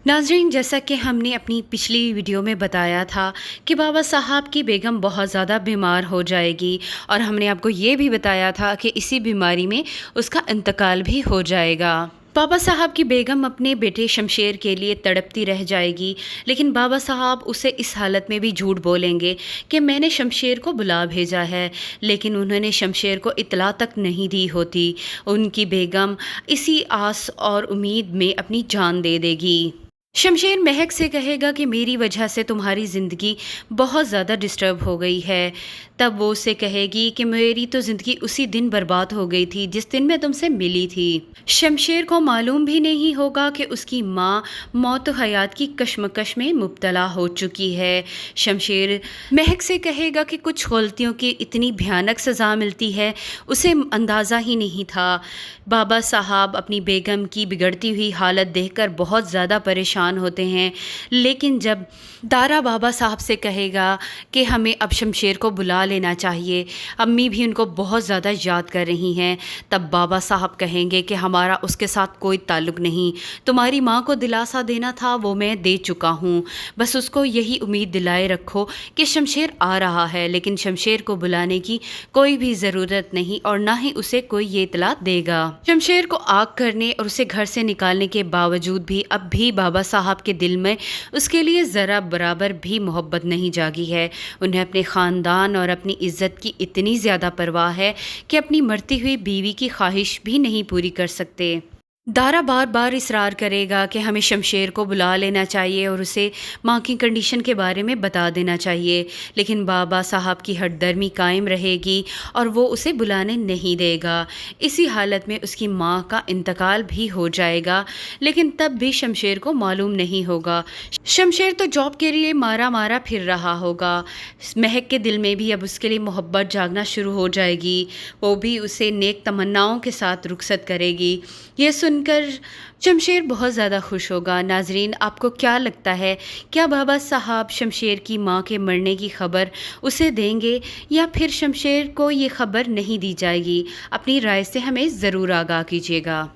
नाज़रीन, जैसा कि हमने अपनी पिछली वीडियो में बताया था कि बाबा साहब की बेगम बहुत ज़्यादा बीमार हो जाएगी और हमने आपको ये भी बताया था कि इसी बीमारी में उसका इंतकाल भी हो जाएगा। बाबा साहब की बेगम अपने बेटे शमशेर के लिए तड़पती रह जाएगी, लेकिन बाबा साहब उसे इस हालत में भी झूठ बोलेंगे कि मैंने शमशेर को बुला भेजा है, लेकिन उन्होंने शमशेर को इत्तला तक नहीं दी होती। उनकी बेगम इसी आस और उम्मीद में अपनी जान दे देगी। शमशेर महक से कहेगा कि मेरी वजह से तुम्हारी ज़िंदगी बहुत ज़्यादा डिस्टर्ब हो गई है। तब वो उससे कहेगी कि मेरी तो ज़िंदगी उसी दिन बर्बाद हो गई थी जिस दिन मैं तुमसे मिली थी। शमशेर को मालूम भी नहीं होगा कि उसकी माँ मौत हयात की कश्मकश में मुब्तला हो चुकी है। शमशेर महक से कहेगा कि कुछ गलतियों की इतनी भयानक सज़ा मिलती है, उसे अंदाज़ा ही नहीं था। बाबा साहब अपनी बेगम की बिगड़ती हुई हालत देखकर बहुत ज़्यादा परेशान होते हैं, लेकिन जब दारा बाबा साहब से कहेगा कि हमें अब शमशेर को बुला लेना चाहिए, अम्मी भी उनको बहुत ज़्यादा याद कर रही हैं, तब बाबा साहब कहेंगे कि हमारा उसके साथ कोई ताल्लुक़ नहीं, तुम्हारी माँ को दिलासा देना था वो मैं दे चुका हूँ, बस उसको यही उम्मीद दिलाए रखो कि शमशेर आ रहा है, लेकिन शमशेर को बुलाने की कोई भी ज़रूरत नहीं और ना ही उसे कोई ये इतला देगा। शमशेर को आग करने और उसे घर से निकालने के बावजूद भी अब भी बाबा साहब के दिल में उसके लिए ज़रा बराबर भी मोहब्बत नहीं जागी है। उन्हें अपने ख़ानदान और अपनी इज़्ज़त की इतनी ज़्यादा परवाह है कि अपनी मरती हुई बीवी की ख्वाहिश भी नहीं पूरी कर सकते। दारा बार बार इसरार करेगा कि हमें शमशेर को बुला लेना चाहिए और उसे माँ की कंडीशन के बारे में बता देना चाहिए, लेकिन बाबा साहब की हठधर्मी कायम रहेगी और वो उसे बुलाने नहीं देगा। इसी हालत में उसकी माँ का इंतकाल भी हो जाएगा, लेकिन तब भी शमशेर को मालूम नहीं होगा। शमशेर तो जॉब के लिए मारा मारा फिर रहा होगा। महक के दिल में भी अब उसके लिए मोहब्बत जागना शुरू हो जाएगी, वो भी उसे नेक तमन्नाओं के साथ रुखसत करेगी। ये सुनकर शमशेर बहुत ज़्यादा खुश होगा। नाजरीन, आपको क्या लगता है, क्या बाबा साहब शमशेर की माँ के मरने की ख़बर उसे देंगे या फिर शमशेर को ये ख़बर नहीं दी जाएगी? अपनी राय से हमें ज़रूर आगाह कीजिएगा।